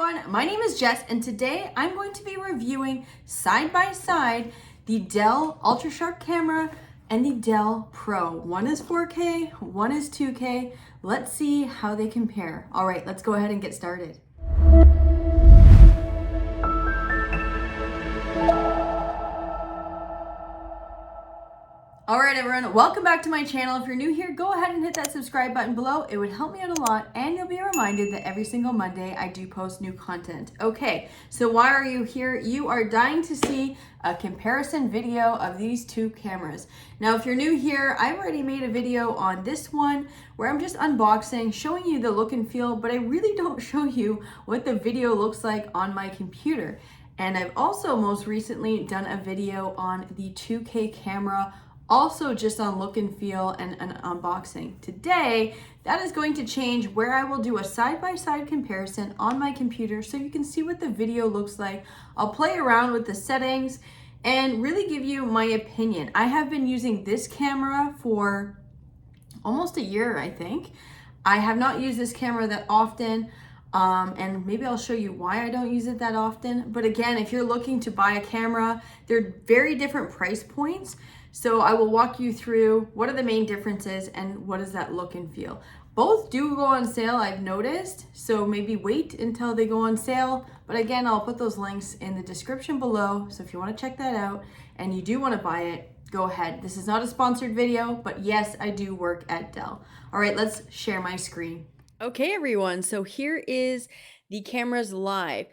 everyone, my name is Jess and today I'm going to be reviewing side by side the Dell Ultrasharp camera and the Dell Pro. One is 4K, one is 2K. Let's see how they compare. All right, let's go ahead and get started. All right, everyone, welcome back to my channel. If you're new here, go ahead and hit that subscribe button below. It would help me out a lot, and you'll be reminded that every single Monday I do post new content. Okay, so why are you here? You are dying to see a comparison video of these two cameras. Now, if you're new here, I've already made a video on this one where I'm just unboxing, showing you the look and feel, but I really don't show you what the video looks like on my computer. And I've also most recently done a video on the 2K camera, also just on look and feel and an unboxing. Today, that is going to change where I will do a side-by-side comparison on my computer so you can see what the video looks like. I'll play around with the settings and really give you my opinion. I have been using this camera for almost a year, I think. I have not used this camera that often. And maybe I'll show you why I don't use it that often. But again, if you're looking to buy a camera, they're very different price points. So I will walk you through what are the main differences and what does that look and feel. Both do go on sale, I've noticed, so maybe wait until they go on sale. But again, I'll put those links in the description below. So if you want to check that out and you do want to buy it, go ahead. This is not a sponsored video, but yes, I do work at Dell. All right, let's share my screen. Okay, everyone, so here is the cameras live.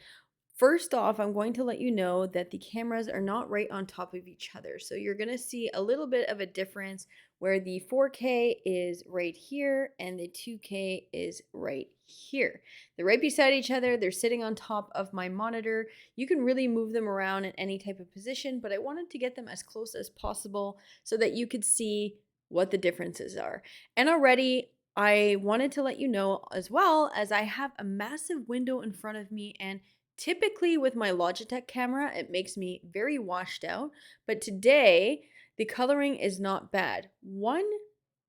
First off, I'm going to let you know that the cameras are not right on top of each other. So you're going to see a little bit of a difference where the 4K is right here and the 2K is right here. They're right beside each other. They're sitting on top of my monitor. You can really move them around in any type of position, but I wanted to get them as close as possible so that you could see what the differences are. And already, I wanted to let you know as well as I have a massive window in front of me, and typically with my Logitech camera, it makes me very washed out, but today the coloring is not bad. One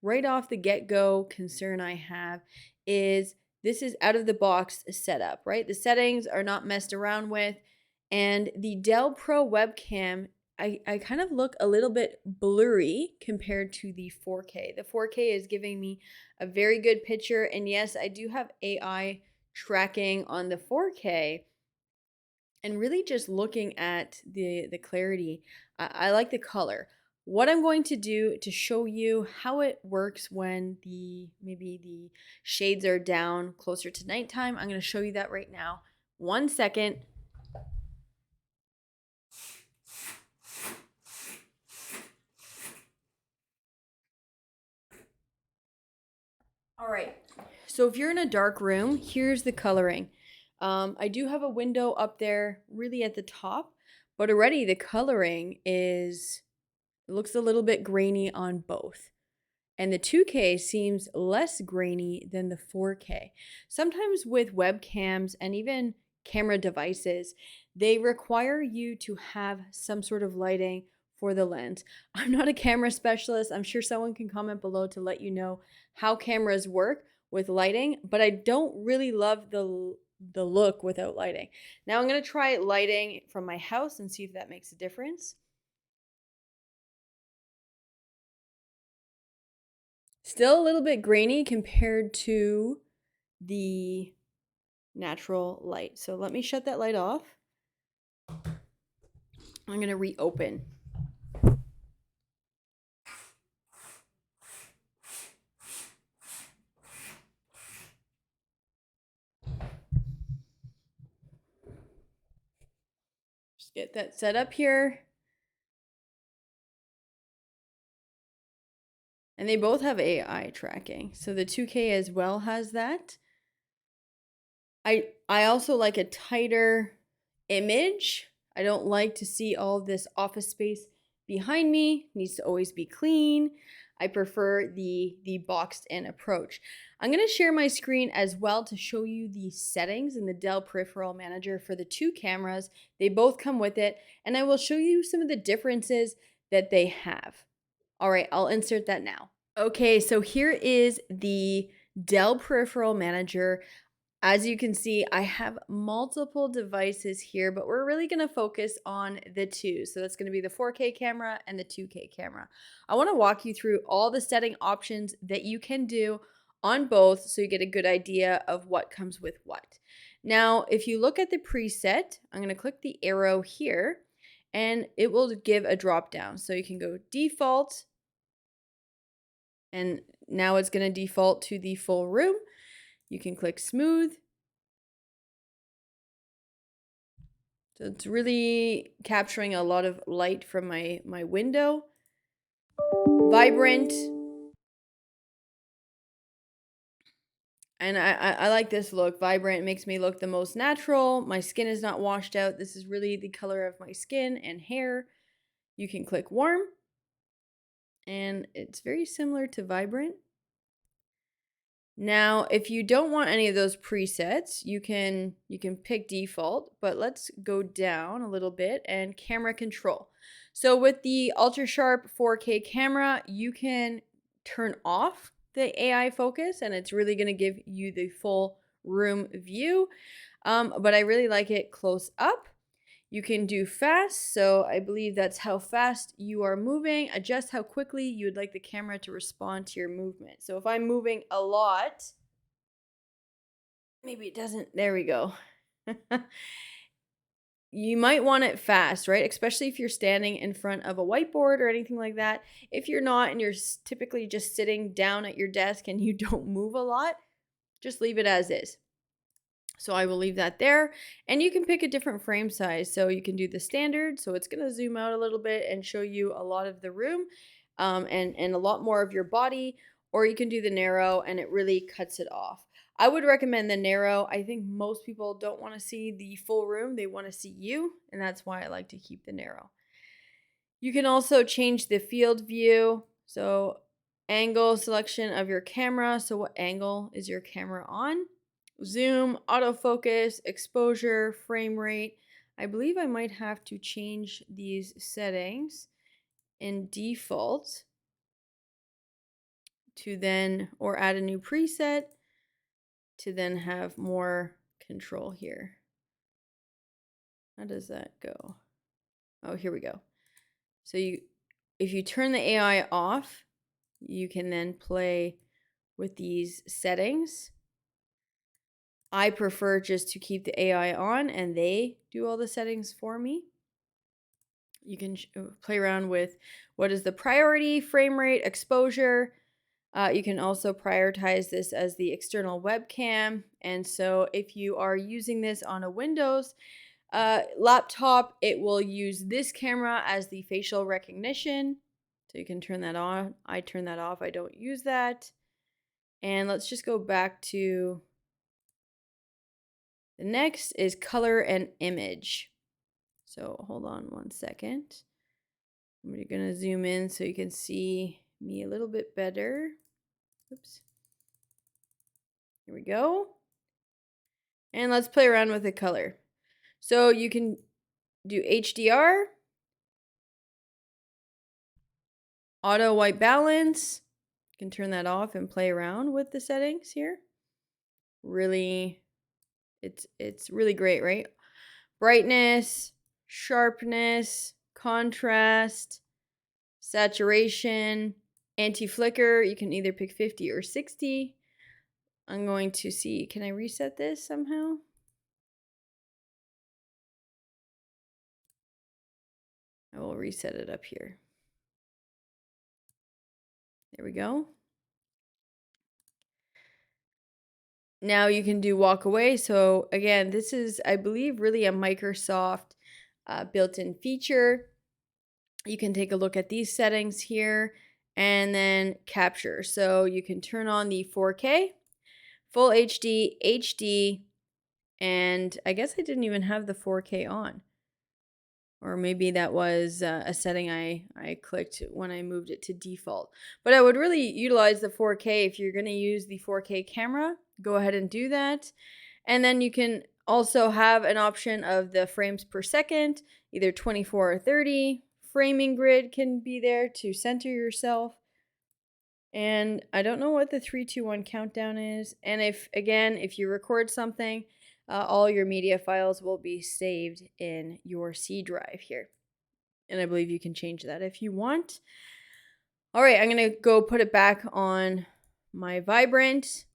right off the get-go concern I have is this is out of the box setup, right? The settings are not messed around with, and the Dell Pro webcam, I kind of look a little bit blurry compared to the 4K. The 4K is giving me a very good picture, and yes, I do have AI tracking on the 4K, and really just looking at the clarity, I like the color. What I'm going to do to show you how it works when maybe the shades are down closer to nighttime, I'm going to show you that right now. 1 second. All right, so if you're in a dark room, here's the coloring. I do have a window up there really at the top, but already the coloring it looks a little bit grainy on both. And the 2K seems less grainy than the 4K. Sometimes with webcams and even camera devices, they require you to have some sort of lighting for the lens. I'm not a camera specialist. I'm sure someone can comment below to let you know how cameras work with lighting, but I don't really love the look without lighting. Now I'm going to try lighting from my house and see if that makes a difference. Still a little bit grainy compared to the natural light. So let me shut that light off. I'm going to reopen. Just get that set up here. And they both have AI tracking. So the 2K as well has that. I also like a tighter image. I don't like to see all this office space behind me. It needs to always be clean. I prefer the boxed in approach. I'm going to share my screen as well to show you the settings in the Dell Peripheral Manager for the two cameras. They both come with it, and I will show you some of the differences that they have. All right, I'll insert that now. Okay, so here is the Dell Peripheral Manager. As you can see, I have multiple devices here, but we're really going to focus on the two. So that's going to be the 4K camera and the 2K camera. I want to walk you through all the setting options that you can do on both so you get a good idea of what comes with what. Now, if you look at the preset, I'm going to click the arrow here and it will give a drop down. So you can go default, and now it's going to default to the full room. You can click smooth. So it's really capturing a lot of light from my window. Vibrant. And I like this look. Vibrant makes me look the most natural. My skin is not washed out. This is really the color of my skin and hair. You can click warm. And it's very similar to vibrant. Now, if you don't want any of those presets, you can pick default, but let's go down a little bit and camera control. So with the Ultrasharp 4K camera, you can turn off the AI focus and it's really going to give you the full room view. But I really like it close up. You can do fast, so I believe that's how fast you are moving. Adjust how quickly you would like the camera to respond to your movement. So if I'm moving a lot, maybe it doesn't, there we go. You might want it fast, right? Especially if you're standing in front of a whiteboard or anything like that. If you're not and you're typically just sitting down at your desk and you don't move a lot, just leave it as is. So I will leave that there, and you can pick a different frame size. So you can do the standard, so it's going to zoom out a little bit and show you a lot of the room and a lot more of your body, or you can do the narrow and it really cuts it off. I would recommend the narrow. I think most people don't want to see the full room. They want to see you, and that's why I like to keep the narrow. You can also change the field view. So angle selection of your camera. So what angle is your camera on? Zoom, autofocus, exposure, frame rate. I believe I might have to change these settings in default to then, or add a new preset to then have more control here. How does that go? Oh, here we go. So if you turn the AI off, you can then play with these settings. I prefer just to keep the AI on and they do all the settings for me. You can play around with what is the priority, frame rate, exposure. You can also prioritize this as the external webcam. And so if you are using this on a Windows laptop, it will use this camera as the facial recognition. So you can turn that on. I turn that off. I don't use that. And let's just go back to the next is color and image. So hold on one second. I'm going to zoom in so you can see me a little bit better. Oops. Here we go. And let's play around with the color. So you can do HDR, auto white balance. You can turn that off and play around with the settings here. Really, it's really great, right? Brightness, sharpness, contrast, saturation, anti-flicker. You can either pick 50 or 60. I'm going to see, can I reset this somehow? I will reset it up here. There we go. Now you can do walk away. So again, this is, I believe, really a Microsoft built-in feature. You can take a look at these settings here and then capture. So you can turn on the 4K, full HD, HD, and I guess I didn't even have the 4K on. Or maybe that was a setting I clicked when I moved it to default. But I would really utilize the 4K if you're going to use the 4K camera. Go ahead and do that. And then you can also have an option of the frames per second, either 24 or 30. Framing grid can be there to center yourself. And I don't know what the 3, 2, 1 countdown is. And if you record something, all your media files will be saved in your C drive here. And I believe you can change that if you want. All right, I'm going to go put it back on my vibrant.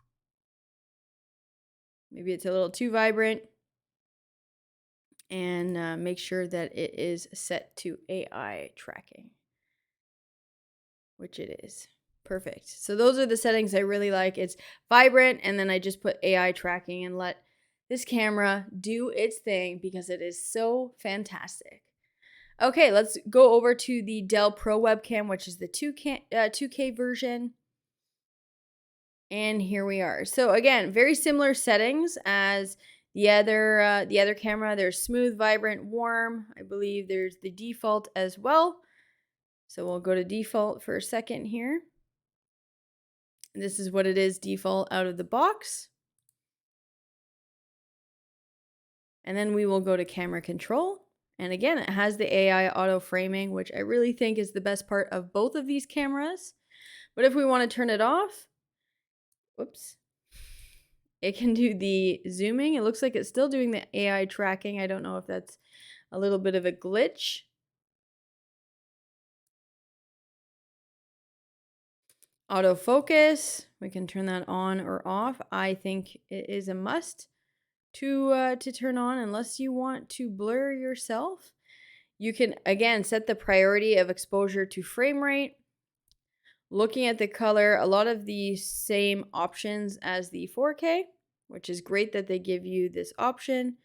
Maybe it's a little too vibrant. And make sure that it is set to AI tracking, which it is. Perfect. So those are the settings I really like. It's vibrant, and then I just put AI tracking and let this camera do its thing because it is so fantastic. Okay, let's go over to the Dell Pro webcam, which is the 2K version. And here we are. So again, very similar settings as the other camera. There's smooth, vibrant, warm. I believe there's the default as well. So we'll go to default for a second here. This is what it is default out of the box. And then we will go to camera control. And again, it has the AI auto framing, which I really think is the best part of both of these cameras. But if we want to turn it off, whoops, it can do the zooming. It looks like it's still doing the AI tracking. I don't know if that's a little bit of a glitch. Autofocus, we can turn that on or off. I think it is a must to turn on unless you want to blur yourself. You can, again, set the priority of exposure to frame rate. Looking at the color, a lot of the same options as the 4K, which is great that they give you this option.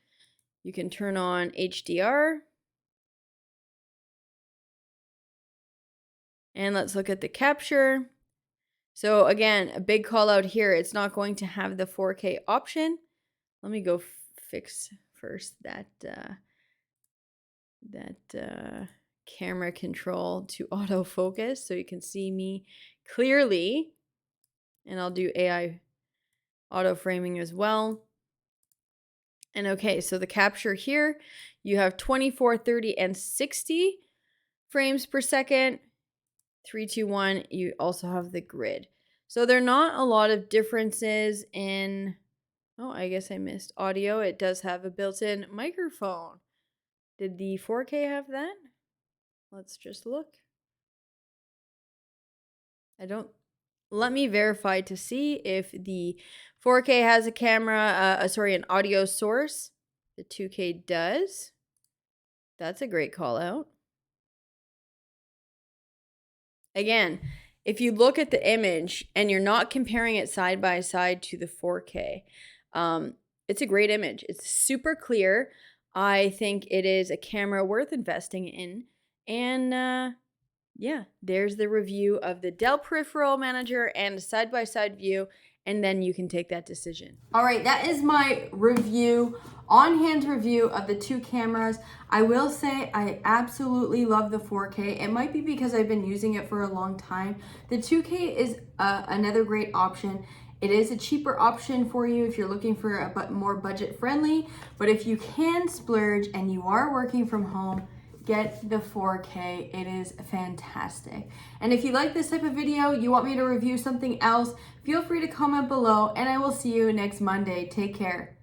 You can turn on HDR. And let's look at the capture. So again, a big call out here, it's not going to have the 4K option. Let me go fix first that camera control to autofocus so you can see me clearly. And I'll do AI auto framing as well. And okay, so the capture here, you have 24, 30, and 60 frames per second. 3, 2, 1, you also have the grid. So there are not a lot of differences in, oh, I guess I missed audio. It does have a built-in microphone. Did the 4K have that? Let's just look. Let me verify to see if the 4K has a camera, an audio source. The 2K does. That's a great call out. Again, if you look at the image and you're not comparing it side by side to the 4K, it's a great image. It's super clear. I think it is a camera worth investing in. And yeah, there's the review of the Dell Peripheral Manager and a side-by-side view, and then you can take that decision. All right, that is my review, on-hand review of the two cameras. I will say I absolutely love the 4K. It might be because I've been using it for a long time. The 2K is another great option. It is a cheaper option for you if you're looking for a more budget-friendly, but if you can splurge and you are working from home, get the 4K. It is fantastic. And if you like this type of video, you want me to review something else, feel free to comment below, and I will see you next Monday. Take care.